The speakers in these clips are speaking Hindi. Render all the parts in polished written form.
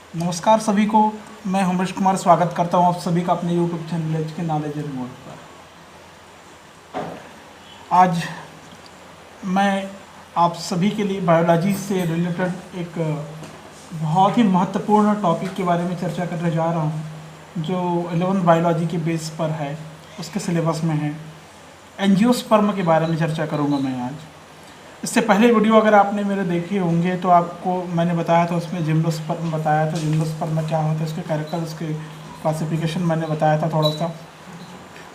नमस्कार सभी को। मैं उमेश कुमार स्वागत करता हूं आप सभी का अपने YouTube channel HK knowledge remote पर। आज मैं आप सभी के लिए बायोलॉजी से रिलेटेड एक बहुत ही महत्वपूर्ण टॉपिक के बारे में चर्चा करने जा रहा हूं, जो 11th बायोलॉजी के बेस पर है, उसके सिलेबस में है। एंजियोस्पर्म के बारे में चर्चा करूंगा मैं आज। इससे पहले वीडियो अगर आपने मेरे देखे होंगे तो आपको मैंने बताया था, उसमें जिम्नोस्पर्म बताया था। जिम्नोस्पर्म क्या होता है, उसके कैरेक्टर, उसके क्लासिफिकेशन मैंने बताया था थोड़ा सा।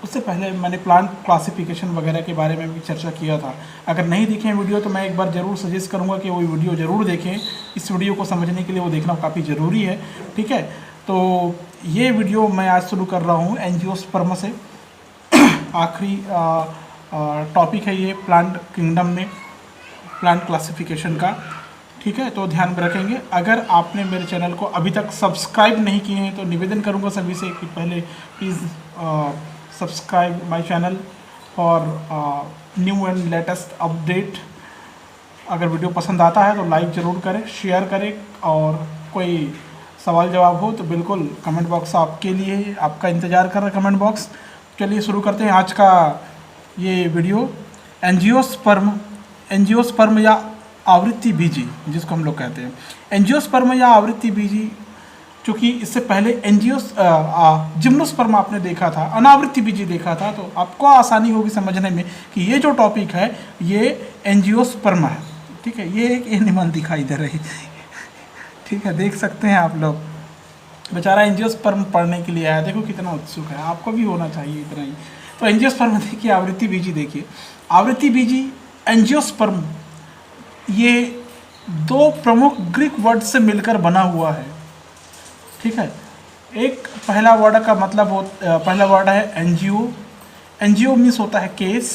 उससे पहले मैंने प्लांट क्लासिफिकेशन वगैरह के बारे में भी चर्चा किया था। अगर नहीं देखें वीडियो तो मैं एक बार ज़रूर सजेस्ट करूँगा कि वो वीडियो ज़रूर देखें। इस वीडियो को समझने के लिए वो देखना काफ़ी ज़रूरी है। ठीक है, तो ये वीडियो मैं आज शुरू कर रहा हूँ एंजियोस्पर्म से। आखिरी टॉपिक है ये प्लांट किंगडम में, प्लांट क्लासिफिकेशन का। ठीक है, तो ध्यान में रखेंगे। अगर आपने मेरे चैनल को अभी तक सब्सक्राइब नहीं किए हैं तो निवेदन करूंगा सभी से कि पहले प्लीज़ सब्सक्राइब माय चैनल और न्यू एंड लेटेस्ट अपडेट। अगर वीडियो पसंद आता है तो लाइक ज़रूर करें, शेयर करें, और कोई सवाल जवाब हो तो बिल्कुल कमेंट बॉक्स आपके लिए है, आपका इंतज़ार कर रहा है कमेंट बॉक्स। चलिए शुरू करते हैं आज का ये वीडियो। एंजियोस्पर्म या आवृत्ति बीजी, जिसको हम लोग कहते हैं एंजियोस्पर्म या आवृत्ति बीजी, क्योंकि इससे पहले जिम्नोस्पर्म आपने देखा था, अनावृत्ति बीजी देखा था, तो आपको आसानी होगी समझने में कि ये जो टॉपिक है ये एंजियोस्पर्म है। ठीक है, ये एक एनिमल दिखाई दे रही ठीक है, देख सकते हैं आप लोग। बेचारा एंजियोस्पर्म पढ़ने के लिए आया, देखो कितना उत्सुक है, आपको भी होना चाहिए इतना ही। तो एंजियोस्पर्म देखिए, आवृत्ति बीजी देखिए। आवृत्ति बीजी, एंजियोस्पर्म, ये दो प्रमुख ग्रीक वर्ड से मिलकर बना हुआ है। ठीक है, एक पहला वर्ड का मतलब पहला वर्ड है एनजीओ। एनजीओ मीन्स होता है केस।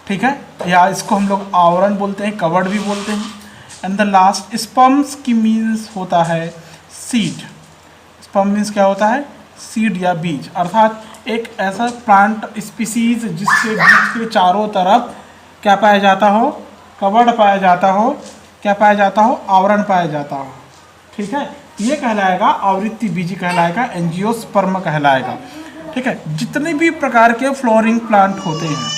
ठीक है, या इसको हम लोग आवरण बोलते हैं, कवर्ड भी बोलते हैं। एंड द लास्ट स्पर्म्स की मीन्स होता है सीड। स्पर्म मीन्स क्या होता है, सीड या बीज, अर्थात एक ऐसा प्लांट स्पीसीज जिसके बीज के चारों तरफ क्या पाया जाता हो, कवर्ड पाया जाता हो, क्या पाया जाता हो, आवरण पाया जाता हो। ठीक है, ये कहलाएगा आवृत्ति बीजी, कहलाएगा एंजियोस्पर्म कहलाएगा। ठीक है, जितने भी प्रकार के फ्लोरिंग प्लांट होते हैं,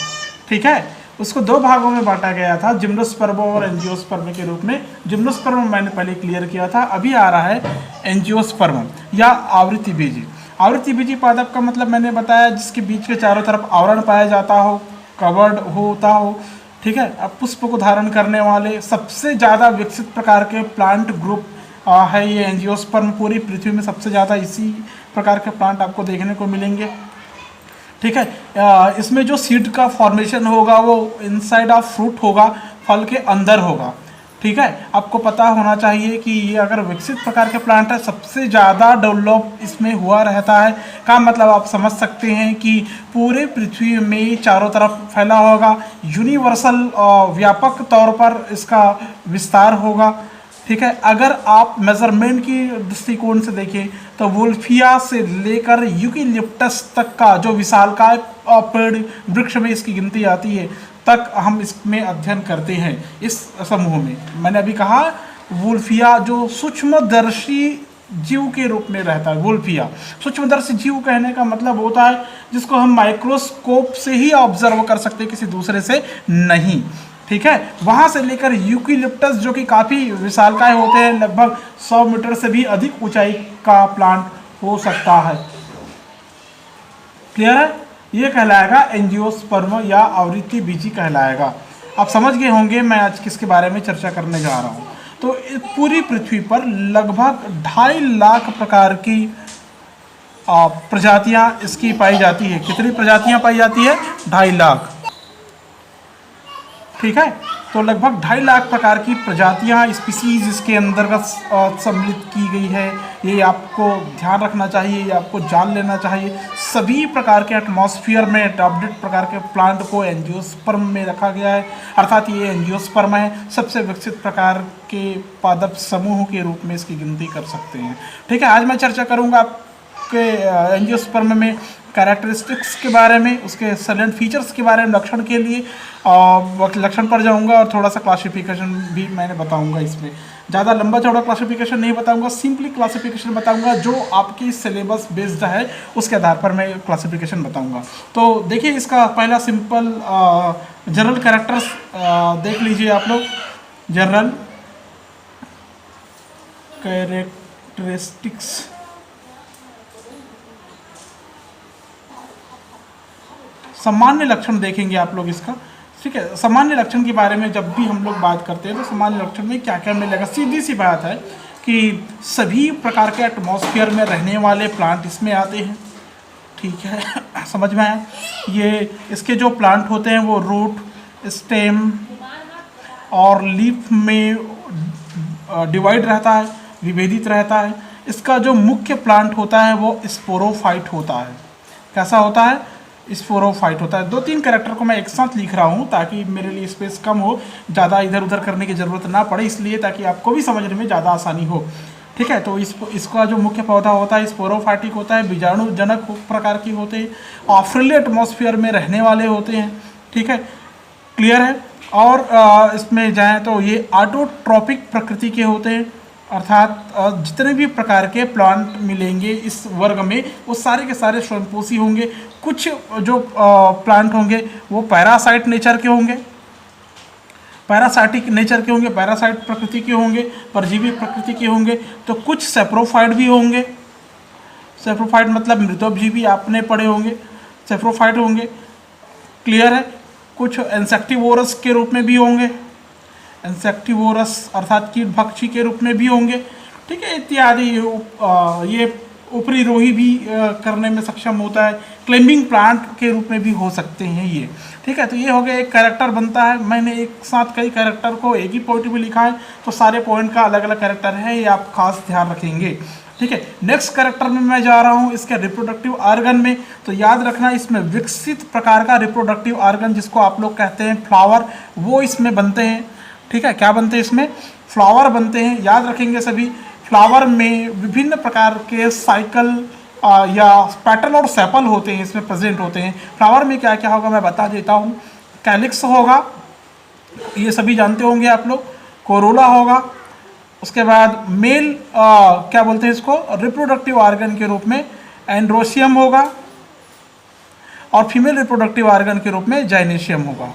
ठीक है, उसको दो भागों में बांटा गया था, जिम्नोस्पर्म और एंजियोस्पर्म के रूप में। जिम्नोस्पर्म मैंने पहले क्लियर किया था, अभी आ रहा है एंजियोस्पर्म या आवृत्ति बीजी। आवृत्ति बीजी पादप का मतलब मैंने बताया, जिसके बीच के चारों तरफ आवरण पाया जाता हो, कवर्ड होता हो। ठीक है, अब पुष्प को धारण करने वाले सबसे ज़्यादा विकसित प्रकार के प्लांट ग्रुप है ये एंजियोस्पर्म। पूरी पृथ्वी में सबसे ज़्यादा इसी प्रकार के प्लांट आपको देखने को मिलेंगे। ठीक है, इसमें जो सीड का फॉर्मेशन होगा वो इनसाइड ऑफ फ्रूट होगा, फल के अंदर होगा। ठीक है, आपको पता होना चाहिए कि ये अगर विकसित प्रकार के प्लांट है, सबसे ज़्यादा डेवलप इसमें हुआ रहता है। का मतलब आप समझ सकते हैं कि पूरे पृथ्वी में चारों तरफ फैला होगा, यूनिवर्सल व्यापक तौर पर इसका विस्तार होगा। ठीक है, अगर आप मेजरमेंट की दृष्टिकोण से देखें तो वुल्फिया से लेकर यूकेलिप्टस तक का जो विशालकाय पेड़ वृक्ष में इसकी गिनती आती है तक हम इसमें अध्ययन करते हैं इस समूह में। मैंने अभी कहा वुल्फिया जो सूक्ष्मदर्शी जीव के रूप में रहता है। वुल्फिया सूक्ष्मदर्शी जीव कहने का मतलब होता है जिसको हम माइक्रोस्कोप से ही ऑब्जर्व कर सकते हैं, किसी दूसरे से नहीं। ठीक है, वहाँ से लेकर यूकेलिप्टस जो कि काफ़ी विशालकाय होते हैं, लगभग 100 मीटर से भी अधिक ऊंचाई का प्लांट हो सकता है। क्लियर है, ये कहलाएगा एंजियोस्पर्म या आवृत्ति बीजी कहलाएगा। आप समझ गए होंगे मैं आज किसके बारे में चर्चा करने जा रहा हूँ। तो पूरी पृथ्वी पर लगभग 2.5 लाख प्रकार की प्रजातियाँ इसकी पाई जाती है। कितनी प्रजातियाँ पाई जाती है, 2.5 लाख। ठीक है, तो लगभग 2.5 लाख प्रकार की प्रजातियां स्पीसीज इसके अंतर्गत सम्मिलित की गई है। ये आपको ध्यान रखना चाहिए, ये आपको जान लेना चाहिए। सभी प्रकार के एटमॉस्फेयर में अपडेट प्रकार के प्लांट को एंजियोस्पर्म में रखा गया है, अर्थात ये एंजियोस्पर्म है। सबसे विकसित प्रकार के पादप समूह के रूप में इसकी गिनती कर सकते हैं। ठीक है, आज मैं चर्चा करूँगा के एंजियोस्पर्म में कैरेक्टरिस्टिक्स के बारे में, उसके सैलेंट फीचर्स के बारे में, लक्षण के लिए लक्षण पर जाऊंगा और थोड़ा सा क्लासिफिकेशन भी मैंने बताऊंगा। इसमें ज़्यादा लंबा चौड़ा क्लासिफिकेशन नहीं बताऊंगा, सिंपली क्लासिफिकेशन बताऊंगा जो आपकी सिलेबस बेस्ड है उसके आधार पर मैं क्लासिफिकेशन बताऊंगा। तो देखिए इसका पहला सिंपल जनरल कैरेक्टर्स देख लीजिए आप लोग। जनरल कैरेक्टरिस्टिक्स, सामान्य लक्षण देखेंगे आप लोग इसका, ठीक है। सामान्य लक्षण के बारे में जब भी हम लोग बात करते हैं तो सामान्य लक्षण में क्या क्या मिलेगा, सीधी सी बात है कि सभी प्रकार के एटमॉस्फेयर में रहने वाले प्लांट इसमें आते हैं, ठीक है। समझ में आया। ये इसके जो प्लांट होते हैं वो रूट, स्टेम और लीफ में डिवाइड रहता है, विभेदित रहता है। इसका जो मुख्य प्लांट होता है वो स्पोरोफाइट होता है। कैसा होता है? स्पोरोफाइट होता है। 2-3 कैरेक्टर को मैं एक साथ लिख रहा हूँ ताकि मेरे लिए स्पेस कम हो, ज़्यादा इधर उधर करने की ज़रूरत ना पड़े, इसलिए ताकि आपको भी समझने में ज़्यादा आसानी हो, ठीक है। तो इसका जो मुख्य पौधा होता है स्पोरोफाइटिक होता है, बीजाणुजनक प्रकार की होते हैं और फ्रीली एटमॉस्फेयर में रहने वाले होते हैं, ठीक है। क्लियर है। और इसमें जाएँ तो ये ऑटोट्रॉपिक प्रकृति के होते हैं, अर्थात जितने भी प्रकार के प्लांट मिलेंगे इस वर्ग में वो सारे के सारे स्वयंपोषी होंगे। कुछ जो प्लांट होंगे वो पैरासाइट नेचर के होंगे, पैरासाइटिक नेचर के होंगे, पैरासाइट प्रकृति के होंगे, परजीवी प्रकृति के होंगे। तो कुछ सेप्रोफाइट भी होंगे। सेप्रोफाइट मतलब मृतोपजीवी, आपने पढ़े होंगे, सेप्रोफाइट होंगे। क्लियर है। कुछ इंसेक्टिवोरस के रूप में भी होंगे, इंसेक्टिवोरस अर्थात कीट भक्षी के रूप में भी होंगे, ठीक है, इत्यादि। ये ऊपरी रोही भी करने में सक्षम होता है, क्लाइंबिंग प्लांट के रूप में भी हो सकते हैं ये, ठीक है। तो ये हो गया, एक कैरेक्टर बनता है। मैंने एक साथ कई कैरेक्टर को एक ही पॉइंट में लिखा है, तो सारे पॉइंट का अलग अलग कैरेक्टर है, ये आप खास ध्यान रखेंगे, ठीक है। नेक्स्ट कैरेक्टर में मैं जा रहा हूँ इसके रिप्रोडक्टिव ऑर्गन में। तो याद रखना इसमें विकसित प्रकार का रिप्रोडक्टिव ऑर्गन जिसको आप लोग कहते हैं फ्लावर, वो इसमें बनते हैं, ठीक है। क्या बनते हैं? इसमें फ्लावर बनते हैं। याद रखेंगे सभी, फ्लावर में विभिन्न प्रकार के साइकिल या पैटर्न और सेपल होते हैं, इसमें प्रेजेंट होते हैं। फ्लावर में क्या क्या होगा मैं बता देता हूँ। कैलिक्स होगा, ये सभी जानते होंगे आप लोग। कोरोला होगा, उसके बाद मेल क्या बोलते हैं इसको, रिप्रोडक्टिव ऑर्गन के रूप में एंड्रोशियम होगा, और फीमेल रिप्रोडक्टिव ऑर्गन के रूप में जाइनेशियम होगा।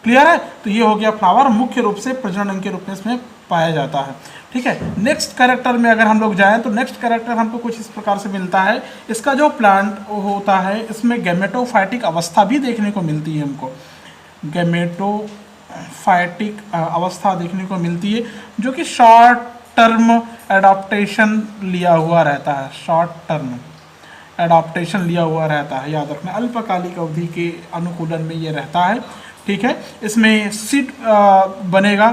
क्लियर है। तो ये हो गया फ्लावर, मुख्य रूप से प्रजनन के रूप में इसमें पाया जाता है, ठीक है। नेक्स्ट कैरेक्टर में अगर हम लोग जाएं तो नेक्स्ट कैरेक्टर हमको कुछ इस प्रकार से मिलता है। इसका जो प्लांट होता है इसमें गैमेटोफाइटिक अवस्था भी देखने को मिलती है हमको, गैमेटोफाइटिक अवस्था देखने को मिलती है, जो कि शॉर्ट टर्म एडाप्टेशन लिया हुआ रहता है, शॉर्ट टर्म एडाप्टेशन लिया हुआ रहता है। याद रखना, अल्पकालिक अवधि के अनुकूलन में ये रहता है, ठीक है। इसमें सीड बनेगा,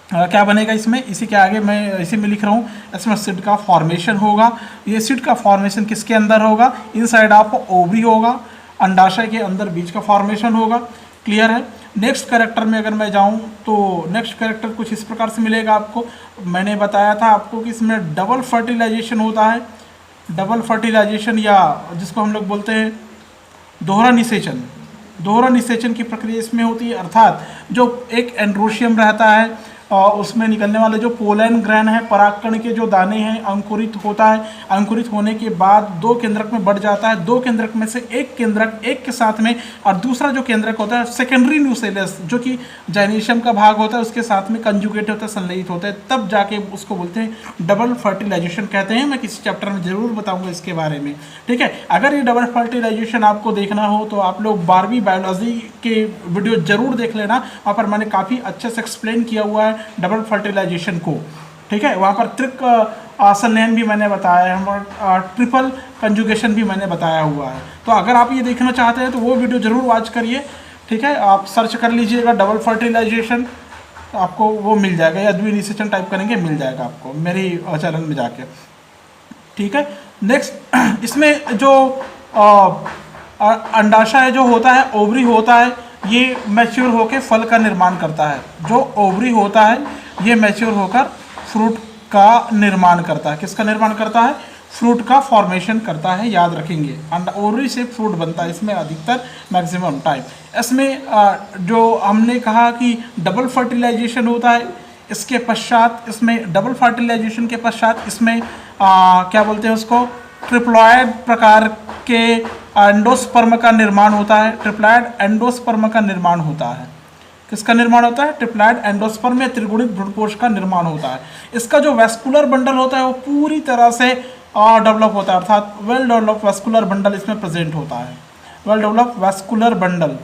क्या बनेगा इसमें, इसी के आगे मैं इसी में लिख रहा हूँ, इसमें सीड का फॉर्मेशन होगा। ये सीड का फॉर्मेशन किसके अंदर होगा? इनसाइड ऑफ ओवरी होगा, अंडाशय के अंदर बीज का फॉर्मेशन होगा। क्लियर है। नेक्स्ट कैरेक्टर में अगर मैं जाऊँ तो नेक्स्ट कैरेक्टर कुछ इस प्रकार से मिलेगा आपको। मैंने बताया था आपको कि इसमें डबल फर्टिलाइजेशन होता है, डबल फर्टिलाइजेशन या जिसको हम लोग बोलते हैं दोहरा निषेचन, दोहरा निषेचन की प्रक्रिया इसमें होती है। अर्थात जो एक एंड्रोशियम रहता है और उसमें निकलने वाले जो पोलन ग्रैन है, परागकण के जो दाने हैं, अंकुरित होता है। अंकुरित होने के बाद 2 केंद्रक में बढ़ जाता है। 2 केंद्रक में से एक केंद्रक एक के साथ में, और दूसरा जो केंद्रक होता है सेकेंडरी न्यूसेलस, जो कि जाइनेशियम का भाग होता है, उसके साथ में कंजुगेट होता है, संलयित होता है, तब जाके उसको बोलते हैं डबल फर्टिलाइजेशन कहते हैं। मैं किसी चैप्टर में जरूर बताऊँगा इसके बारे में, ठीक है। अगर ये डबल फर्टिलाइजेशन आपको देखना हो तो आप लोग 12वीं बायोलॉजी के वीडियो जरूर देख लेना, वहाँ पर मैंने काफ़ी अच्छे से एक्सप्लेन किया हुआ है डबल फर्टिलाइजेशन को, ठीक है। वहाँ पर त्रिक संलयन भी मैंने बताया है और ट्रिपल कंजुगेशन भी मैंने बताया हुआ है। तो अगर आप ये देखना चाहते हैं तो वो वीडियो ज़रूर वॉच करिए, ठीक है। आप सर्च कर लीजिएगा डबल फर्टिलाइजेशन, तो आपको वो मिल जाएगा, या द्विनिषेचन टाइप करेंगे मिल जाएगा आपको मेरी चैनल में जाके, ठीक है। नेक्स्ट इसमें जो अंडाशय जो होता है, ओवरी होता है, ये मैच्योर होकर फल का निर्माण करता है। जो ओवरी होता है ये मैच्योर होकर फ्रूट का निर्माण करता है। किसका निर्माण करता है? फ्रूट का फॉर्मेशन करता है, याद रखेंगे। ओवरी से फ्रूट बनता है इसमें अधिकतर मैक्सिमम टाइम। इसमें जो हमने कहा कि डबल फर्टिलाइजेशन होता है, इसके पश्चात इसमें डबल फर्टिलाइजेशन के पश्चात इसमें क्या बोलते हैं उसको, ट्रिप्लॉयड प्रकार के एंडोस्पर्म का निर्माण होता है। ट्रिप्लॉयड एंडोस्पर्म का निर्माण होता है। किसका निर्माण होता है? ट्रिप्लॉयड एंडोस्पर्म या त्रिगुणित भ्रूणपोष का निर्माण होता है। इसका जो वैस्कुलर बंडल होता है वो पूरी तरह से डेवलप होता है, अर्थात वेल डेवलप वैस्कुलर बंडल इसमें प्रेजेंट होता है। वेल डेवलप वैस्कुलर बंडल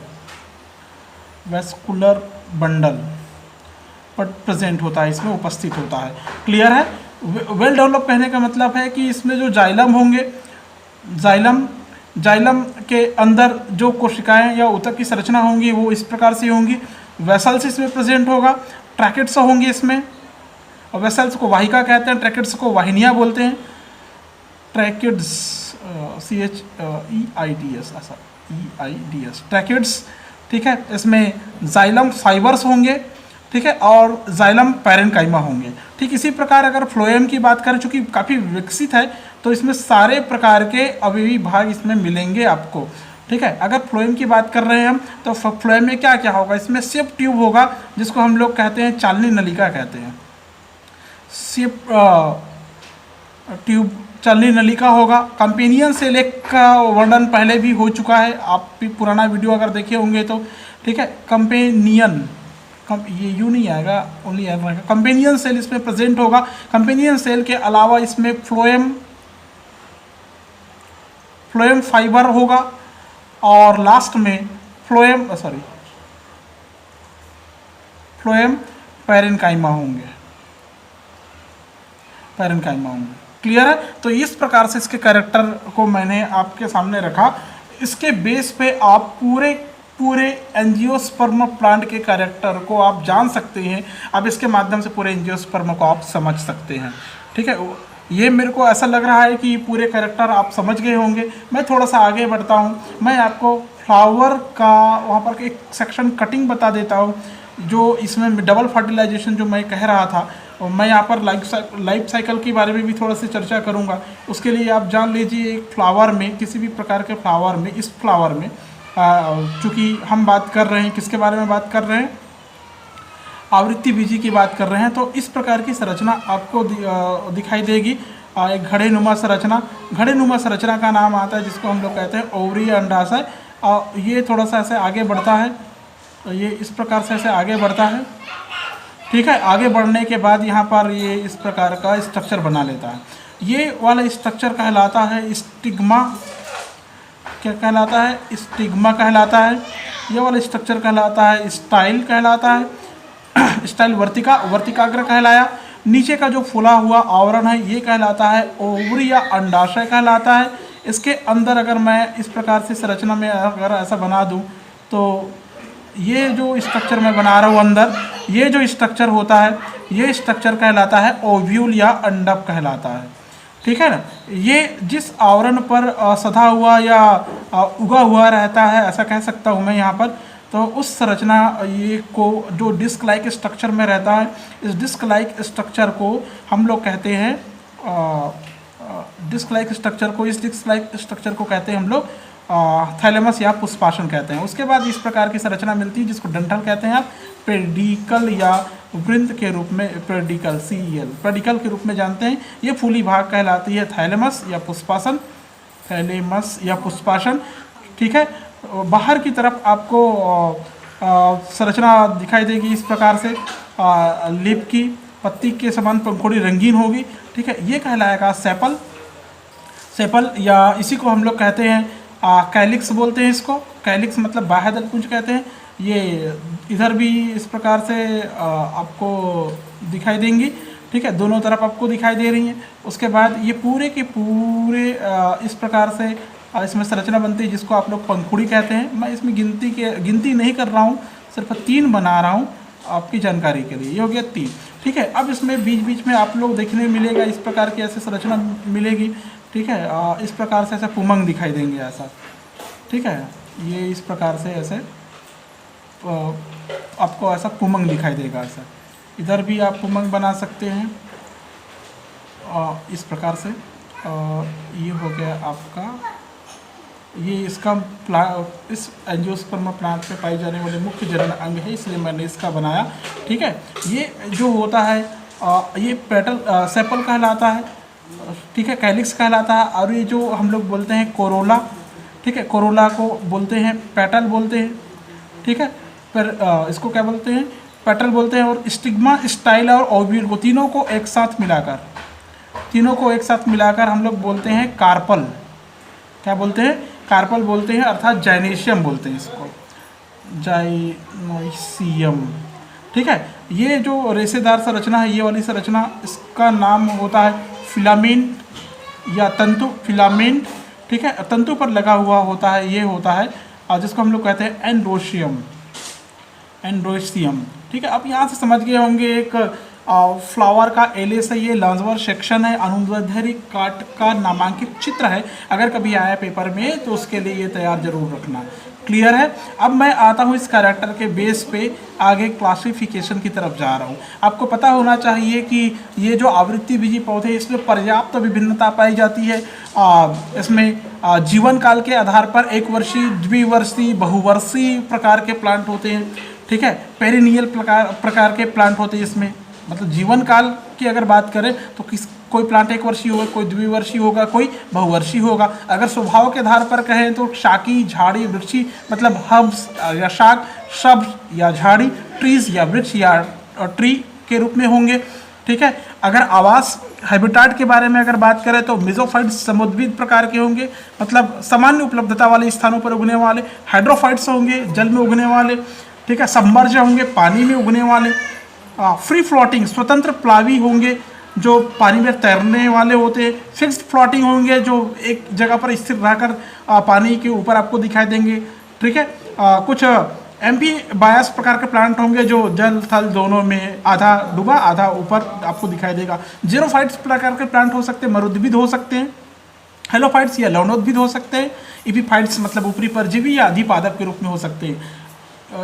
पर प्रेजेंट होता है, इसमें उपस्थित होता है। क्लियर है? वेल डेवलप कहने का मतलब है कि इसमें जो जाइलम होंगे, जाइलम के अंदर जो कोशिकाएं या ऊतक की संरचना होंगी वो इस प्रकार से होंगी। वेसल्स इसमें प्रेजेंट होगा, ट्रैकेट्स होंगे इसमें, और वेसल्स को वाहिका कहते हैं, ट्रैकेट्स को वाहिनियाँ बोलते हैं। ट्रैकेट्स CHEIDS, ऐसा EIDS ट्रैकेट्स, ठीक है। इसमें जाइलम फाइबर्स होंगे, ठीक है, और जाइलम पैरेन्काइमा होंगे। ठीक इसी प्रकार अगर फ्लोएम की बात करें, चूँकि काफ़ी विकसित है तो इसमें सारे प्रकार के अवयवी भाग इसमें मिलेंगे आपको, ठीक है। अगर फ्लोएम की बात कर रहे हैं हम तो फ्लोएम में क्या क्या होगा? इसमें सेप ट्यूब होगा, जिसको हम लोग कहते हैं चालनी नलिका कहते हैं। सेप ट्यूब चालनी नलिका होगा। कंपेनियन सेल का वर्णन पहले भी हो चुका है, आप भी पुराना वीडियो अगर देखे होंगे तो, ठीक है। कंपेनियन, ये यू नहीं आएगा, ओनली एन रहेगा। कंपेनियन सेल इसमें प्रेजेंट होगा। कंपेनियन सेल के अलावा इसमें फ्लोएम फाइबर होगा, और लास्ट में फ्लोएम पैरेन्काइमा होंगे। क्लियर है? तो इस प्रकार से इसके कैरेक्टर को मैंने आपके सामने रखा। इसके बेस पे आप पूरे एंजियोस्पर्म प्लांट के कैरेक्टर को आप जान सकते हैं। अब इसके माध्यम से पूरे एंजियोस्पर्म को आप समझ सकते हैं, ठीक है। ये मेरे को ऐसा लग रहा है कि पूरे कैरेक्टर आप समझ गए होंगे। मैं थोड़ा सा आगे बढ़ता हूँ, मैं आपको फ्लावर का वहाँ पर एक सेक्शन कटिंग बता देता हूँ, जो इसमें डबल फर्टिलाइजेशन जो मैं कह रहा था, और मैं यहाँ पर लाइफ साइकिल के बारे में भी थोड़ा सी चर्चा करूँगा। उसके लिए आप जान लीजिए, एक फ्लावर में, किसी भी प्रकार के फ्लावर में, इस फ्लावर में चूँकि हम बात कर रहे हैं, किसके बारे में बात कर रहे हैं? आवृत्ति बीजी की बात कर रहे हैं। तो इस प्रकार की संरचना आपको दिखाई देगी, एक घड़ेनुमा संरचना। घड़ेनुमा संरचना का नाम आता है जिसको हम लोग कहते हैं ओवरी या अंडाशय। ये थोड़ा सा ऐसे आगे बढ़ता है, ये इस प्रकार से ऐसे आगे बढ़ता है, ठीक है। आगे बढ़ने के बाद यहाँ पर ये इस प्रकार का स्ट्रक्चर बना लेता है। ये वाला स्ट्रक्चर कहलाता है स्टिग्मा। क्या कहलाता है? स्टिग्मा कहलाता है। ये वाला स्ट्रक्चर कहलाता है स्टाइल कहलाता है। स्टाइल वर्तिकाग्र कहलाया। नीचे का जो फुला हुआ आवरण है ये कहलाता है ओवरी या अंडाशय कहलाता है। इसके अंदर अगर मैं इस प्रकार से संरचना में अगर ऐसा बना दूं तो ये जो स्ट्रक्चर मैं बना रहा हूँ अंदर, ये जो स्ट्रक्चर होता है ये स्ट्रक्चर कहलाता है ओव्यूल या अंडक कहलाता है, ठीक है ना। ये जिस आवरण पर सधा हुआ या उगा हुआ रहता है, ऐसा कह सकता हूँ मैं यहाँ पर, तो उस संरचना ये को जो डिस्क लाइक स्ट्रक्चर में रहता है, इस डिस्क लाइक स्ट्रक्चर को हम लोग कहते हैं डिस्क लाइक स्ट्रक्चर को कहते हैं हम लोग थैलेमस या पुष्पासन कहते हैं। उसके बाद इस प्रकार की संरचना मिलती है जिसको डंठल कहते हैं आप, पेडिकल या वृंत के रूप में, पेडिकल के रूप में जानते हैं। ये फूली भाग कहलाती है थैलेमस या पुष्पासन, ठीक है। बाहर की तरफ आपको संरचना दिखाई देगी इस प्रकार से, लीफ की पत्ती के समान पंखुड़ी रंगीन होगी, ठीक है। ये कहलाएगा सेपल या इसी को हम लोग कहते हैं कैलिक्स बोलते हैं इसको। कैलिक्स मतलब बाह्य दलपुंज कहते हैं। ये इधर भी इस प्रकार से आपको दिखाई देंगी, ठीक है, दोनों तरफ आपको दिखाई दे रही हैं। उसके बाद ये पूरे के पूरे इस प्रकार से इसमें संरचना बनती है जिसको आप लोग पंखुड़ी कहते हैं। मैं इसमें गिनती नहीं कर रहा हूँ, सिर्फ 3 बना रहा हूँ आपकी जानकारी के लिए। ये हो गया 3, ठीक है। अब इसमें बीच में आप लोग देखने मिलेगा इस प्रकार की ऐसे संरचना मिलेगी, ठीक है। इस प्रकार से ऐसे पुमंग दिखाई देंगे ऐसा, ठीक है। ये इस प्रकार से ऐसे आपको ऐसा पुमंग दिखाई देगा ऐसा। इधर भी आप पुमंग बना सकते हैं, इस प्रकार से ये हो गया आपका, ये इसका इस एंजियोस्पर्म प्लांट में पाई जाने वाले मुख्य जनन अंग है, इसलिए मैंने इसका बनाया। ठीक है, ये जो होता है ये पेटल सेपल कहलाता है। ठीक है, कैलिक्स कहलाता है। और ये जो हम लोग बोलते हैं कोरोला, ठीक है, कोरोला को बोलते हैं पेटल बोलते हैं। ठीक है, फिर इसको क्या बोलते हैं, पेटल बोलते हैं। और स्टिग्मा, स्टाइल और ओव्यूल को तीनों को एक साथ मिलाकर हम लोग बोलते हैं कार्पल। क्या बोलते हैं, कार्पल बोलते हैं, अर्थात जाइनेशियम बोलते हैं इसको, जाइनेशियम। ठीक है, ये जो रेशेदार संरचना है, ये वाली संरचना, इसका नाम होता है फिलामेंट या तंतु, फिलामेंट। ठीक है, तंतु पर लगा हुआ होता है, ये होता है, और जिसको हम लोग कहते हैं एंड्रोशियम, एंड्रोशियम। ठीक है, अब यहाँ से समझ गए होंगे एक फ्लावर का एलिस है, ये लांजवर सेक्शन है, अनुदैर्ध्य काट का नामांकित चित्र है। अगर कभी आया पेपर में तो उसके लिए ये तैयार जरूर रखना। क्लियर है। अब मैं आता हूँ इस कैरेक्टर के बेस पे आगे क्लासिफिकेशन की तरफ जा रहा हूँ। आपको पता होना चाहिए कि ये जो आवृत्ति बीजी पौधे, इसमें पर्याप्त विभिन्नता पाई जाती है। इसमें जीवन काल के आधार पर एक वर्षीय, द्विवर्षीय, बहुवर्षीय प्रकार के प्लांट होते हैं। ठीक है, पेरिनियल प्रकार के प्लांट होते हैं इसमें। मतलब जीवन काल की अगर बात करें तो कोई प्लांट एक वर्षीय होगा, कोई द्विवर्षीय होगा, कोई बहुवर्षीय होगा। अगर स्वभाव के आधार पर कहें तो शाकी, झाड़ी, वृक्षी, मतलब हब्स या शाक, सब्ज या झाड़ी, ट्रीज या वृक्ष या ट्री के रूप में होंगे। ठीक है, अगर आवास हैबिटाट के बारे में अगर बात करें तो मेसोफाइट्स समुद्रविद प्रकार के होंगे, मतलब सामान्य उपलब्धता वाले स्थानों पर उगने वाले। हाइड्रोफाइट्स होंगे, जल में उगने वाले। ठीक है, सबमर्ज होंगे, पानी में उगने वाले। फ्री फ्लोटिंग, स्वतंत्र प्लावी होंगे, जो पानी में तैरने वाले होते हैं। फिक्स्ड फ्लोटिंग होंगे, जो एक जगह पर स्थिर रहकर पानी के ऊपर आपको दिखाई देंगे। ठीक है, कुछ एम्फीबायस प्रकार के प्लांट होंगे, जो जल थल दोनों में आधा डूबा आधा ऊपर आपको दिखाई देगा। जीरोफाइट्स प्रकार के प्लांट हो सकते हैं, मरुद्भिद हो सकते हैं, हेलोफाइट्स या लवणोद्भिद हो सकते हैं। इपीफाइट्स मतलब ऊपरी परजीवी या अधिपादप के रूप में हो सकते हैं।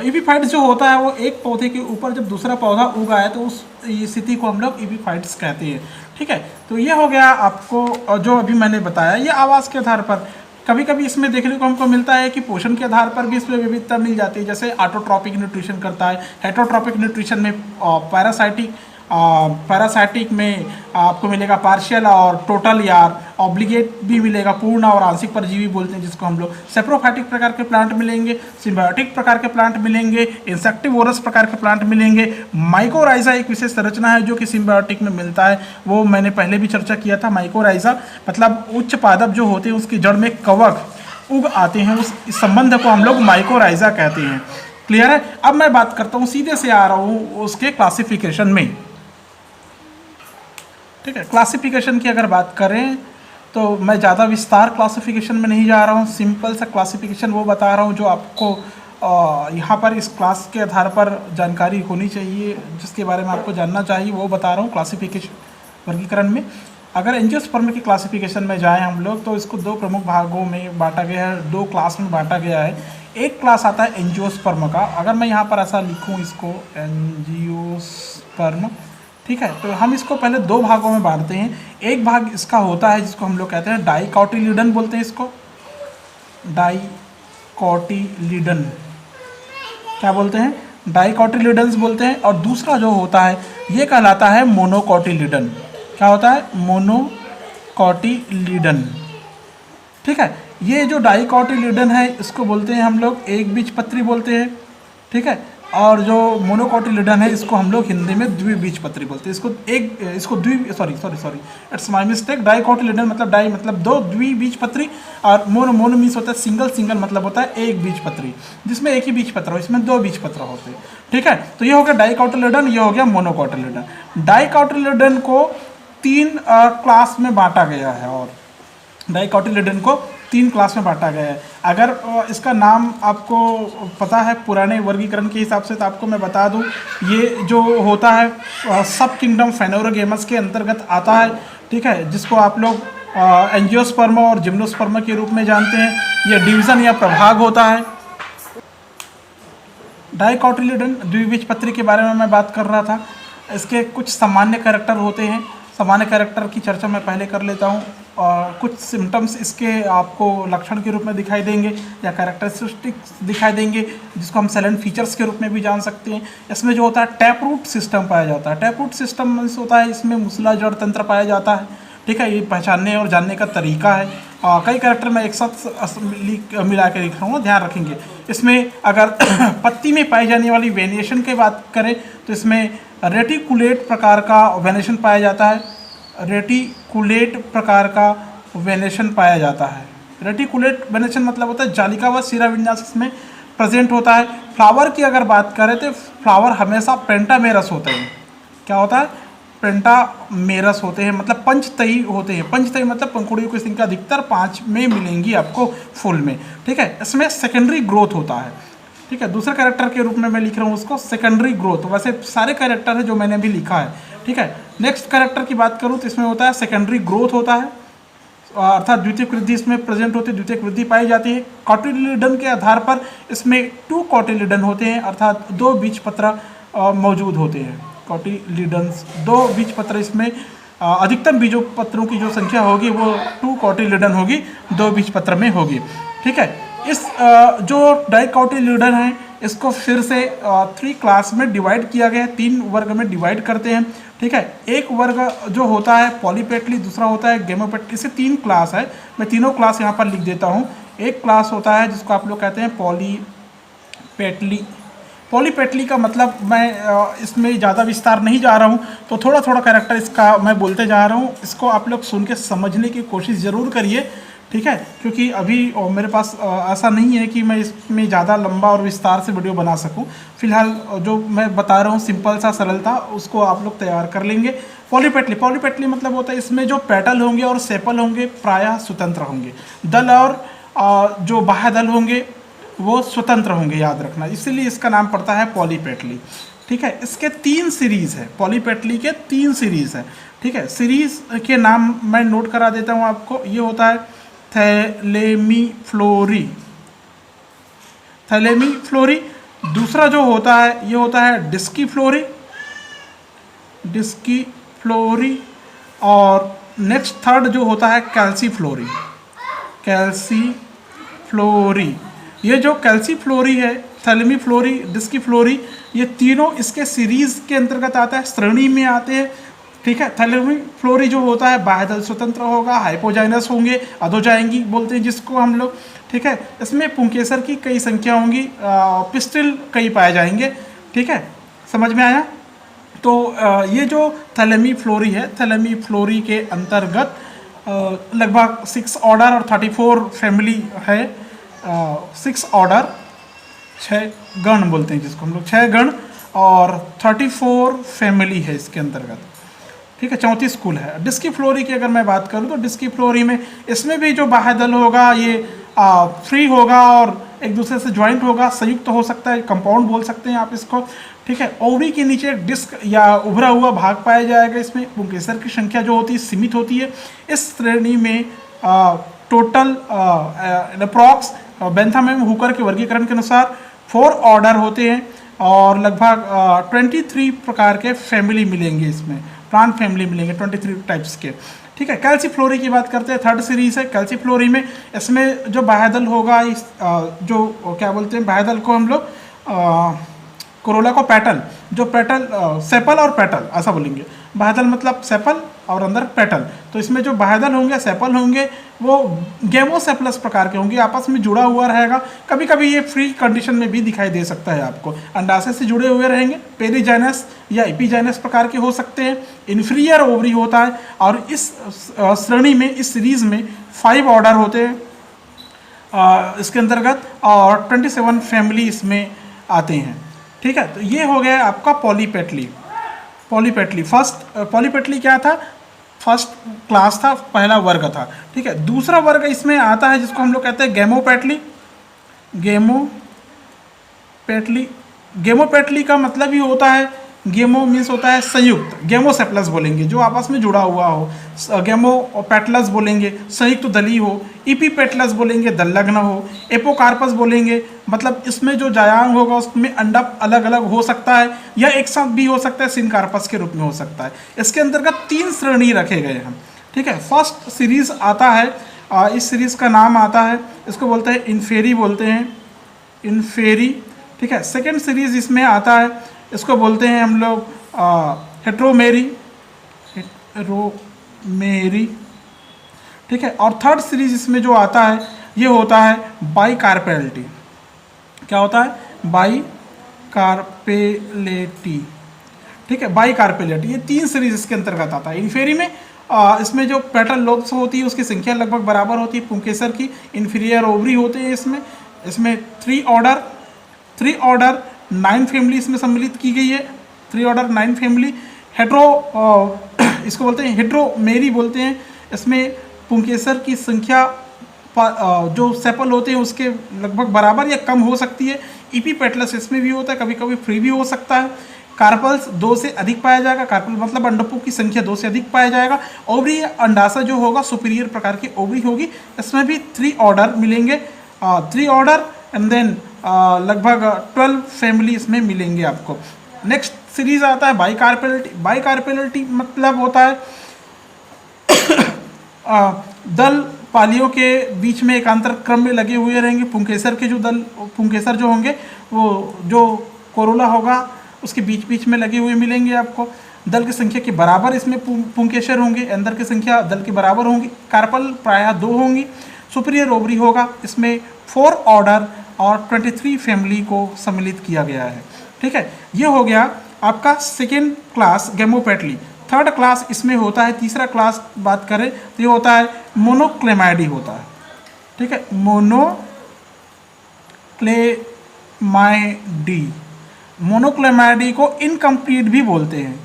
इपीफाइट्स जो होता है वो एक पौधे के ऊपर जब दूसरा पौधा उगा है तो उस स्थिति को हम लोग इपीफाइट्स कहते हैं। ठीक है, तो ये हो गया आपको जो अभी मैंने बताया। ये आवास के आधार पर कभी कभी इसमें देखने को हमको मिलता है कि पोषण के आधार पर भी इसमें विविधता मिल जाती है। जैसे ऑटोट्रॉपिक न्यूट्रिशन करता है, हेटरोट्रॉपिक न्यूट्रिशन में पैरासाइटिक में आपको मिलेगा पार्शियल और टोटल या ऑब्लिगेट भी मिलेगा, पूर्ण और आंशिक परजीवी बोलते हैं जिसको हम लोग। सेप्रोफाइटिक प्रकार के प्लांट मिलेंगे, सिम्बायोटिक प्रकार के प्लांट मिलेंगे, इंसेक्टिवोरस प्रकार के प्लांट मिलेंगे। माइकोराइजा एक विशेष संरचना है जो कि सिम्बायोटिक में मिलता है, वो मैंने पहले भी चर्चा किया था। माइकोराइजा मतलब उच्च पादप जो होते हैं उसकी जड़ में कवक उग आते हैं, उस संबंध को हम लोग माइकोराइजा कहते हैं। क्लियर है। अब मैं बात करता हूँ, सीधे से आ रहा हूँ उसके क्लासिफिकेशन में। ठीक है, क्लासिफिकेशन की अगर बात करें तो मैं ज़्यादा विस्तार क्लासिफिकेशन में नहीं जा रहा हूँ, सिंपल सा क्लासिफिकेशन वो बता रहा हूँ जो आपको यहाँ पर इस क्लास के आधार पर जानकारी होनी चाहिए, जिसके बारे में आपको जानना चाहिए वो बता रहा हूँ क्लासिफिकेशन वर्गीकरण में। अगर एंजियोस्पर्म की क्लासिफिकेशन में जाएं हम लोग तो इसको दो प्रमुख भागों में बांटा गया है, दो क्लास में बांटा गया है। एक क्लास आता है एंजियोस्पर्म का, अगर मैं यहाँ पर ऐसा लिखूँ इसको एंजियोस्पर्म, ठीक है, तो हम इसको पहले दो भागों में बांटते हैं। एक भाग इसका होता है जिसको हम लोग कहते हैं डाइकोटिलीडन बोलते हैं, इसको डाइकोटिलीडन क्या बोलते हैं, डाइकोटिलीडन्स बोलते हैं। और दूसरा जो होता है ये कहलाता है मोनोकोटिलीडन। क्या होता है, मोनोकोटिलीडन। ठीक है, ये जो डाइकोटिलीडन है इसको बोलते हैं हम लोग एक बीजपत्री बोलते हैं। ठीक है, और जो मोनोकोटिलीडन है इसको हम लोग हिंदी में द्विबीजपत्री बोलते हैं। इसको इट्स माय मिस्टेक। डाइकोटिलीडन मतलब डाई मतलब दो, द्विबीजपत्री, और मोनो मीन्स होता है सिंगल मतलब होता है एक बीजपत्री, जिसमें एक ही बीजपत्र हो, इसमें दो बीजपत्र होते हैं। ठीक है, तो ये हो गया डाइकोटिलीडन, ये हो गया मोनोकोटिलीडन। डाइकोटिलीडन को तीन क्लास में बांटा गया है, और डाइकोटिलीडन को तीन क्लास में बांटा गया है। अगर इसका नाम आपको पता है पुराने वर्गीकरण के हिसाब से तो आपको मैं बता दूं, ये जो होता है सब किंगडम फेनोरोगेमस के अंतर्गत आता है। ठीक है, जिसको आप लोग एंजियोस्पर्म और जिम्नोस्पर्म के रूप में जानते हैं। यह डिवीज़न या प्रभाग होता है। डाइकोटिलीडन द्विबीजपत्री के बारे में मैं बात कर रहा था। इसके कुछ सामान्य कैरेक्टर होते हैं। सामान्य कैरेक्टर की चर्चा मैं पहले कर लेता हूँ। कुछ सिम्टम्स इसके आपको लक्षण के रूप में दिखाई देंगे या कैरेक्टरिस्टिक्स दिखाई देंगे, जिसको हम साइलेंट फीचर्स के रूप में भी जान सकते हैं। इसमें जो होता है टैप रूट सिस्टम पाया जाता है। टैप रूट सिस्टम मीन्स होता है इसमें मूसलाधार तंत्र पाया जाता है, ठीक है। ये पहचानने और जानने का तरीका है। कई कैरेक्टर मैं एक साथ मिला के लिख रहा हूँ, ध्यान रखेंगे। इसमें अगर पत्ती में पाई जाने वाली वेरिएशन की बात करें तो इसमें रेटिकुलेट प्रकार का वेनेशन पाया जाता है। रेटिकुलेट प्रकार का वेनेशन पाया जाता है। रेटिकुलेट वेनेशन मतलब होता है जालिका व सिरा विन्यास इसमें प्रेजेंट होता है। फ्लावर की अगर बात करें तो फ्लावर हमेशा पेंटामेरस होते हैं। क्या होता है? पेंटामेरस होते हैं, मतलब पंचतई होते हैं। पंचतई मतलब पंखुड़ियों की संख्या अधिकतर 5 में मिलेंगी आपको फूल में, ठीक है। इसमें सेकेंडरी ग्रोथ होता है, ठीक है। दूसरे कैरेक्टर के रूप में मैं लिख रहा हूँ उसको सेकेंडरी ग्रोथ। वैसे सारे कैरेक्टर है जो मैंने अभी लिखा है, ठीक है। नेक्स्ट कैरेक्टर की बात करूँ तो इसमें होता है सेकेंडरी ग्रोथ होता है, अर्थात द्वितीयक वृद्धि इसमें प्रेजेंट होती है, द्वितीयक वृद्धि पाई जाती है। कॉटिलिडन के आधार पर इसमें 2 कॉटिलिडन होते हैं, अर्थात 2 बीजपत्र मौजूद होते हैं। कॉटिलिडन्स 2 बीजपत्र, इसमें अधिकतम बीजों पत्रों की जो संख्या होगी वो 2 कॉटिलिडन होगी, 2 बीजपत्र में होगी, ठीक है। इस जो डाइकॉटिलिडन है इसको फिर से 3 क्लास में डिवाइड किया गया है, 3 वर्ग में डिवाइड करते हैं, ठीक है। एक वर्ग जो होता है पॉलीपेटली, दूसरा होता है गेमोपेटली। इसे 3 क्लास है, मैं तीनों क्लास यहाँ पर लिख देता हूँ। एक क्लास होता है जिसको आप लोग कहते हैं पॉलीपेटली। पॉलीपेटली का मतलब मैं इसमें ज़्यादा विस्तार नहीं जा रहा हूँ, तो थोड़ा थोड़ा कैरेक्टर इसका मैं बोलते जा रहा हूँ। इसको आप लोग सुन के समझने की कोशिश ज़रूर करिए, ठीक है, क्योंकि अभी मेरे पास ऐसा नहीं है कि मैं इसमें ज़्यादा लंबा और विस्तार से वीडियो बना सकूं। फिलहाल जो मैं बता रहा हूँ सिंपल सा सरलता, उसको आप लोग तैयार कर लेंगे। पॉलीपेटली मतलब होता है इसमें जो पेटल होंगे और सेपल होंगे प्रायः स्वतंत्र होंगे। दल और जो बाह्य दल होंगे वो स्वतंत्र होंगे, याद रखना, इसीलिए इसका नाम पड़ता है पॉलीपेटली, ठीक है। इसके 3 सीरीज़ है, पॉलीपेटली के 3 सीरीज़ है, ठीक है। सीरीज़ के नाम मैं नोट करा देता हूँ आपको। ये होता है थैलेमीफ्लोरी, थैलेमीफ्लोरी। दूसरा जो होता है ये होता है डिस्कीफ्लोरी, डिस्कीफ्लोरी। और नेक्स्ट थर्ड जो होता है कैल्सीफ्लोरी, कैल्सीफ्लोरी। ये जो कैल्सीफ्लोरी है, थैलेमीफ्लोरी, डिस्कीफ्लोरी, ये तीनों इसके सीरीज़ के अंतर्गत आता है, श्रेणी में आते हैं, ठीक है। थैलेमीफ्लोरी जो होता है बाह्यदल स्वतंत्र होगा, हाइपोजाइनस होंगे, अधोजाएंगी बोलते हैं जिसको हम लोग, ठीक है। इसमें पुंकेसर की कई संख्या होंगी, पिस्टिल कई पाए जाएंगे, ठीक है। समझ में आया? तो ये जो थैलेमीफ्लोरी है, थैलेमीफ्लोरी के अंतर्गत लगभग 6 ऑर्डर और 34 फैमिली है। 6 ऑर्डर, 6 गण बोलते हैं जिसको हम लोग, 6 गण और 34 फैमिली है इसके अंतर्गत, ठीक है। 34 कुल है। डिस्कीफ्लोरी की अगर मैं बात करूं तो डिस्कीफ्लोरी में इसमें भी जो बाह्य दल होगा ये फ्री होगा और एक दूसरे से ज्वाइंट होगा, संयुक्त हो सकता है, कंपाउंड बोल सकते हैं आप इसको, ठीक है। ओवरी के नीचे एक डिस्क या उभरा हुआ भाग पाया जाएगा। इसमें पुंकेसर की संख्या जो होती है सीमित होती है। इस श्रेणी में टोटल अप्रॉक्स बेंथम एवं हुकर के वर्गीकरण के अनुसार 4 ऑर्डर होते हैं और लगभग 23 प्रकार के फैमिली मिलेंगे इसमें, प्लांट फैमिली मिलेंगे 23 टाइप्स के, ठीक है। कैल्सीफ्लोरी की बात करते हैं, थर्ड सीरीज है कैल्सीफ्लोरी में। इसमें जो बाह्यदल होगा, इस जो क्या बोलते हैं बाह्यदल को हम लोग कोरोला को पेटल, जो पेटल सेपल और पेटल ऐसा बोलेंगे। बाह्यदल मतलब सेपल और अंदर पेटल। तो इसमें जो बाह्यदल होंगे, सेपल होंगे, वो गेमोसेपलस प्रकार के होंगे, आपस में जुड़ा हुआ रहेगा। कभी कभी ये फ्री कंडीशन में भी दिखाई दे सकता है आपको। अंडाशय से जुड़े हुए रहेंगे, पेरीजाइनस या एपीजाइनस प्रकार के हो सकते हैं। इन्फीरियर ओवरी होता है और इस श्रेणी में, इस सीरीज में 5 ऑर्डर होते हैं इसके अंतर्गत और 27 फैमिली इसमें आते हैं, ठीक है। तो ये हो गया आपका पॉलीपेटली। पॉलीपेटली फर्स्ट, पॉलीपेटली क्या था? फर्स्ट क्लास था, पहला वर्ग था, ठीक है। दूसरा वर्ग इसमें आता है जिसको हम लोग कहते हैं गेमोपेटली। गेमोपेटली, गेमोपेटली का मतलब ही होता है गेमो मीन्स होता है संयुक्त, गेमोसेप्लस बोलेंगे जो आपस में जुड़ा हुआ हो, गेमोपेटलस बोलेंगे संयुक्त दली हो, इपीपेटलस बोलेंगे दल्लग्न हो, एपोकार्पस बोलेंगे मतलब इसमें जो जायांग होगा उसमें अंडा अलग अलग हो सकता है या एक साथ भी हो सकता है, सिनकार्पस के रूप में हो सकता है। इसके अंतर्गत 3 श्रेणी रखे गए हैं, ठीक है। फर्स्ट सीरीज आता है, इस सीरीज का नाम आता है, इसको बोलते हैं इन्फेरी बोलते हैं, इन्फेरी, ठीक है। सेकेंड सीरीज इसमें आता है, इसको बोलते हैं हम लोग हेट्रोमेरी, हेट्रोमेरी, ठीक है। और थर्ड सीरीज इसमें जो आता है ये होता है बाइकार्पेलिटी। क्या होता है? बाइकार्पेलिटी, ठीक है, बाइकार्पेलिटी। ये 3 सीरीज इसके अंतर्गत आता है। इन्फेरी में इसमें जो पेटल लोब्स होती है उसकी संख्या लगभग बराबर होती है पुंकेसर की, इन्फीरियर ओवरी होते हैं इसमें 3 ऑर्डर 9 फैमिली इसमें सम्मिलित की गई है, 3 ऑर्डर 9 फैमिली। इसको बोलते हैं हेट्रोमेरी बोलते हैं। इसमें पुंकेसर की संख्या जो सेपल होते हैं उसके लगभग बराबर या कम हो सकती है। इपीपेटलस इसमें भी होता है, कभी कभी फ्री भी हो सकता है। कार्पल्स 2 से अधिक पाया जाएगा, कार्पल मतलब अंडकों की संख्या 2 से अधिक पाया जाएगा। ओवरी अंडाशय जो होगा सुपीरियर प्रकार की ओवरी होगी, इसमें भी 3 ऑर्डर मिलेंगे, 3 ऑर्डर एंड देन लगभग 12 फैमिली इसमें मिलेंगे आपको। नेक्स्ट सीरीज आता है बाइकार्पेलिटी। बाइकार्पेलिटी मतलब होता है दल पालियों के बीच में एकांतर क्रम में लगे हुए रहेंगे। पुंकेसर के जो पुंकेसर जो होंगे वो जो कोरोला होगा उसके बीच बीच में लगे हुए मिलेंगे आपको। दल की संख्या के बराबर इसमें पुंकेसर होंगे, अंदर की संख्या दल के बराबर होंगी। कार्पल प्रायः 2 होंगी। सुपीरियर ओवरी होगा, इसमें 4 ऑर्डर और 23 फैमिली को सम्मिलित किया गया है, ठीक है। ये हो गया आपका सेकेंड क्लास गेमोपेटली। थर्ड क्लास इसमें होता है, तीसरा क्लास बात करें तो ये होता है मोनोक्लेमाइडी होता है, ठीक है। मोनोक्लेमाइडी, मोनोक्लेमाइडी को इनकम्प्लीट भी बोलते हैं,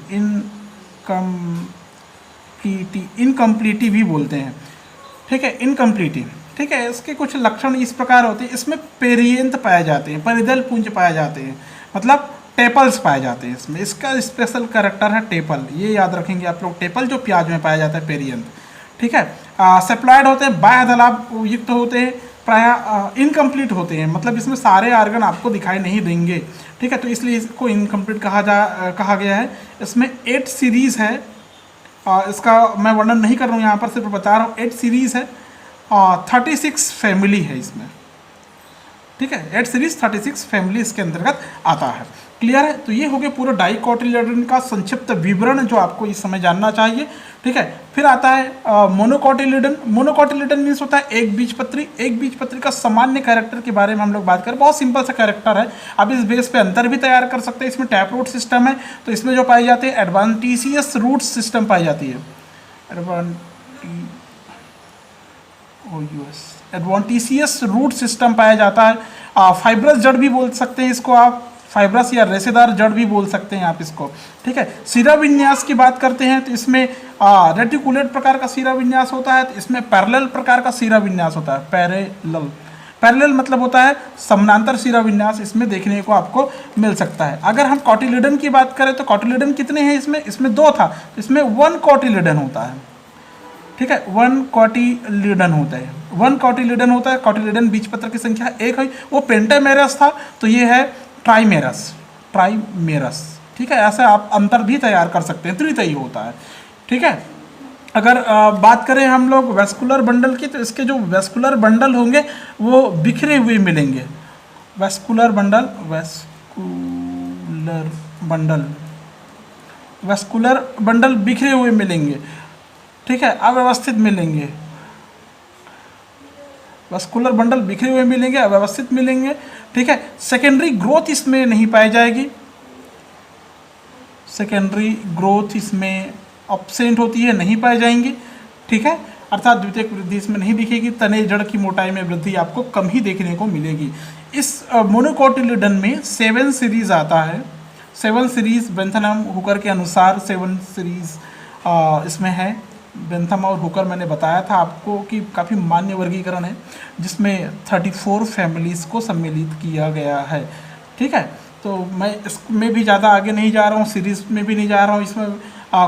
इनकम्प्लीटी भी बोलते हैं, ठीक है, इनकम्प्लीटी, ठीक है। इसके कुछ लक्षण इस प्रकार होते हैं, इसमें पेरियंत पाए जाते हैं, परिदल पुंज पाए जाते हैं, मतलब टेपल्स पाए जाते हैं इसमें। इसका स्पेशल कैरेक्टर है टेपल, ये याद रखेंगे आप लोग, टेपल जो प्याज में पाया जाता है, पेरियंत, ठीक है। सेप्लॉइड होते हैं, बाह्य दलाभ युक्त होते हैं, प्रायः इनकम्प्लीट होते हैं, मतलब इसमें सारे आर्गन आपको दिखाई नहीं देंगे, ठीक है, तो इसलिए इसको इनकम्प्लीट कहा गया है। इसमें 8 सीरीज़ है, इसका मैं वर्णन नहीं कर रहा हूँ यहाँ पर, सिर्फ बता रहा हूँ 8 सीरीज़ है, 36 फैमिली है इसमें, ठीक है। 8 सीरीज 36 फैमिली इसके अंतर्गत आता है। क्लियर है? तो ये हो गया पूरा डाइकोटिलेडन का संक्षिप्त विवरण जो आपको इस समय जानना चाहिए, ठीक है। फिर आता है मोनोकोटिलेडन। मोनोकोटिलेडन मीन्स होता है एक बीजपत्री। एक बीजपत्री का सामान्य कैरेक्टर के बारे में हम लोग बात करें, बहुत सिंपल सा कैरेक्टर है, आप इस बेस पे अंतर भी तैयार कर सकते हैं। इसमें टैप रूट सिस्टम है, तो इसमें जो पाई जाती है एडवांटिशियस रूट सिस्टम पाई जाती है, एडवांटिशियस रूट सिस्टम पाया जाता है। फाइब्रस जड़ भी बोल सकते हैं इसको आप, फाइब्रस या रेशेदार जड़ भी बोल सकते हैं आप इसको, ठीक है। सिरा विन्यास की बात करते हैं तो इसमें रेटिकुलेट प्रकार का सिरा विन्यास होता है, तो इसमें पैरेलल प्रकार का सिरा विन्यास होता है। पैरेलल मतलब होता है समानांतर सिरा विन्यास, इसमें देखने को आपको मिल सकता है। अगर हम कॉटिलिडन की बात करें तो कॉटिलिडन कितने हैं इसमें 2 था, इसमें 1 कॉटिलिडन होता है, ठीक है, 1 कॉटिलिडन होता है, 1 कॉटिलिडन होता है। कॉटिलिडन बीजपत्र की संख्या 1 है, वो पेंटामेरस था, तो ये है ट्राइमेरस, ठीक है। ऐसे आप अंतर भी तैयार कर सकते हैं, त्रितयी होता है, ठीक है। अगर बात करें हम लोग वेस्कुलर बंडल की, तो इसके जो वेस्कुलर बंडल होंगे वो बिखरे हुए मिलेंगे। वेस्कुलर बंडल बिखरे हुए मिलेंगे, ठीक है, अव्यवस्थित मिलेंगे। वेस्कुलर बंडल बिखरे हुए मिलेंगे, अव्यवस्थित मिलेंगे, ठीक है। सेकेंडरी ग्रोथ इसमें नहीं पाई जाएगी, सेकेंडरी ग्रोथ इसमें अब्सेंट होती है, नहीं पाई जाएंगी, ठीक है। अर्थात द्वितीयक वृद्धि इसमें नहीं दिखेगी, तने जड़ की मोटाई में वृद्धि आपको कम ही देखने को मिलेगी। इस मोनोकोटिलिडन में 7 सीरीज आता है, 7 सीरीज बेंथम हुकर के अनुसार 7 सीरीज इसमें है। बेंथम और हुकर मैंने बताया था आपको कि काफ़ी मान्य वर्गीकरण है, जिसमें 34 फैमिलीज़ को सम्मिलित किया गया है, ठीक है। तो मैं इसमें भी ज़्यादा आगे नहीं जा रहा हूँ, सीरीज़ में भी नहीं जा रहा हूँ। इसमें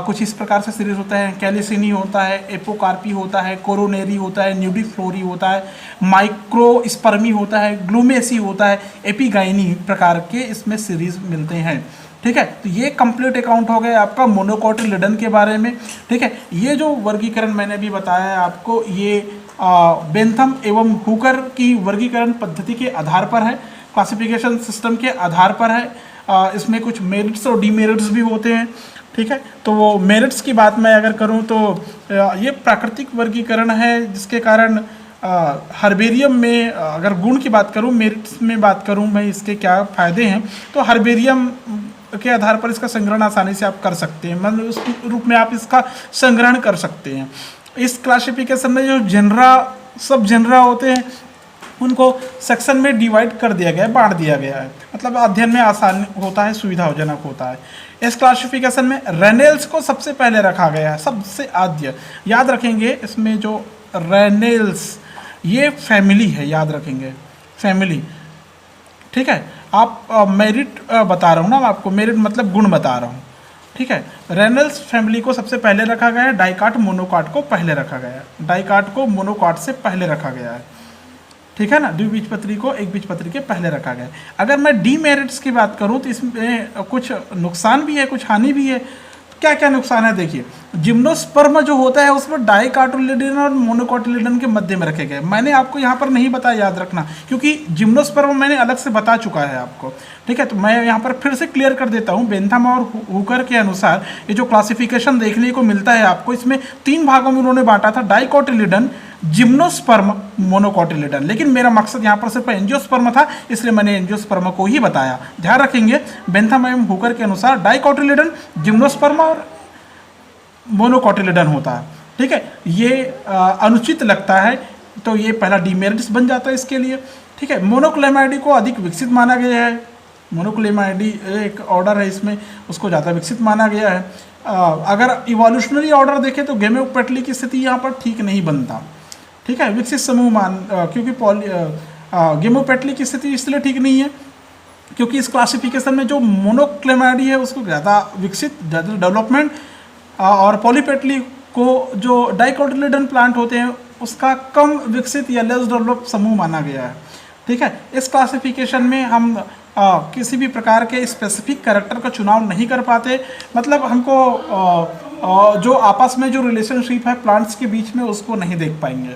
कुछ इस प्रकार से सीरीज़ होता है, कैलिसिनी होता है, एपोकार्पी होता है, कोरोनेरी होता है, न्यूडीफ्लोरी होता है, माइक्रोस्पर्मी होता है, ग्लूमेसी होता है, एपिगाइनी प्रकार के इसमें सीरीज़ मिलते हैं। ठीक है, तो ये कंप्लीट अकाउंट हो गया आपका मोनोकोटिलिडन के बारे में। ठीक है, ये जो वर्गीकरण मैंने अभी बताया है आपको, ये बेंथम एवं हुकर की वर्गीकरण पद्धति के आधार पर है, क्लासिफिकेशन सिस्टम के आधार पर है। इसमें कुछ मेरिट्स और डीमेरिट्स भी होते हैं। ठीक है, तो वो मेरिट्स की बात मैं अगर करूं तो ये प्राकृतिक वर्गीकरण है, जिसके कारण हर्बेरियम में अगर गुण की बात करूं, मेरिट्स में बात करूं मैं इसके क्या फ़ायदे हैं, तो हर्बेरियम के आधार पर इसका संग्रहण आसानी से आप कर सकते हैं, मतलब उस रूप में आप इसका संग्रहण कर सकते हैं। इस क्लासिफिकेशन में जो जनरा सब जनरा होते हैं उनको सेक्शन में डिवाइड कर दिया गया है, बांट दिया गया है, मतलब अध्ययन में आसान होता है, सुविधाजनक होता है। इस क्लासिफिकेशन में रेनेल्स को सबसे पहले रखा गया है, सबसे आद्य। याद रखेंगे इसमें जो रेनेल्स, ये फैमिली है, याद रखेंगे फैमिली। ठीक है, आप मेरिट बता रहा हूँ ना, आपको मेरिट मतलब गुण बता रहा हूँ। ठीक है, रेनल्स फैमिली को सबसे पहले रखा गया है, डाइकाट मोनोकाट को पहले रखा गया है, डाइकाट को मोनोकाट से पहले रखा गया है। ठीक है ना, द्विबीजपत्री को एक बीजपत्री के पहले रखा गया है। अगर मैं डीमेरिट्स की बात करूं तो इसमें कुछ नुकसान भी है, कुछ हानि भी है। क्या क्या नुकसान है देखिए, जिम्नोस्पर्म जो होता है उसमें डाइकाटोलिडन और मोनोकोटिलिडन के मध्य में रखे गए। मैंने आपको यहाँ पर नहीं बताया, याद रखना, क्योंकि जिम्नोस्पर्म मैंने अलग से बता चुका है आपको। ठीक है, तो मैं यहाँ पर फिर से क्लियर कर देता हूँ। बेंथम और हुकर के अनुसार ये जो क्लासिफिकेशन देखने को मिलता है आपको, इसमें 3 भागों में उन्होंने बांटा था, डाइकोटिलिडन, जिम्नोस्पर्म, मोनोकोटिलिडन। लेकिन मेरा मकसद यहाँ पर सिर्फ एंजियोस्पर्म था, इसलिए मैंने एंजियोस्पर्म को ही बताया। ध्यान रखेंगे, बेंथम एवं हुकर के अनुसार डाइकोटिलिडन, जिम्नोस्पर्म और मोनोकोटिलिडन होता है। ठीक है, ये अनुचित लगता है, तो ये पहला डीमेरिट्स बन जाता है इसके लिए। ठीक है, मोनोक्लेमाइडी को अधिक विकसित माना गया है। मोनोक्लेमाइडी एक ऑर्डर है, इसमें उसको ज़्यादा विकसित माना गया है। अगर इवोल्यूशनरी ऑर्डर देखें तो गेमेओपेटली की स्थिति यहाँ पर ठीक नहीं बनता। ठीक है, विकसित समूह क्योंकि गेमेओपेटली की स्थिति इसलिए ठीक नहीं है क्योंकि इस क्लासिफिकेशन में जो मोनोक्लेमाइडी है उसको ज़्यादा विकसित, ज़्यादा डेवलपमेंट, और पॉलीपेटली को जो डाइकोटिलिडन प्लांट होते हैं उसका कम विकसित या लेस डेवलप समूह माना गया है। ठीक है, इस क्लासिफिकेशन में हम किसी भी प्रकार के स्पेसिफिक कैरेक्टर का चुनाव नहीं कर पाते, मतलब हमको जो आपस में जो रिलेशनशिप है प्लांट्स के बीच में उसको नहीं देख पाएंगे।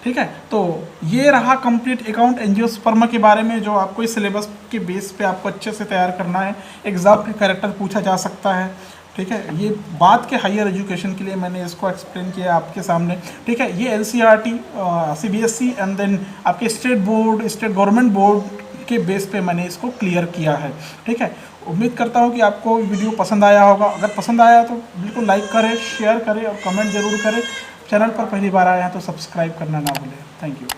ठीक है, तो ये रहा कंप्लीट अकाउंट एंजियोस्पर्म के बारे में, जो आपको इस सिलेबस के बेस पे आपको अच्छे से तैयार करना है। एग्जाम में कैरेक्टर पूछा जा सकता है। ठीक है, ये बात के हायर एजुकेशन के लिए मैंने इसको एक्सप्लेन किया आपके सामने। ठीक है, ये एनसीईआरटी, सीबीएसई एंड देन आपके state board, state government board के बेस पे मैंने इसको क्लियर किया है। ठीक है, उम्मीद करता हूँ कि आपको वीडियो पसंद आया होगा। अगर पसंद आया तो बिल्कुल लाइक करें, शेयर करें और कमेंट जरूर करें। चैनल पर पहली बार आए हैं तो सब्सक्राइब करना ना भूलें। Thank you.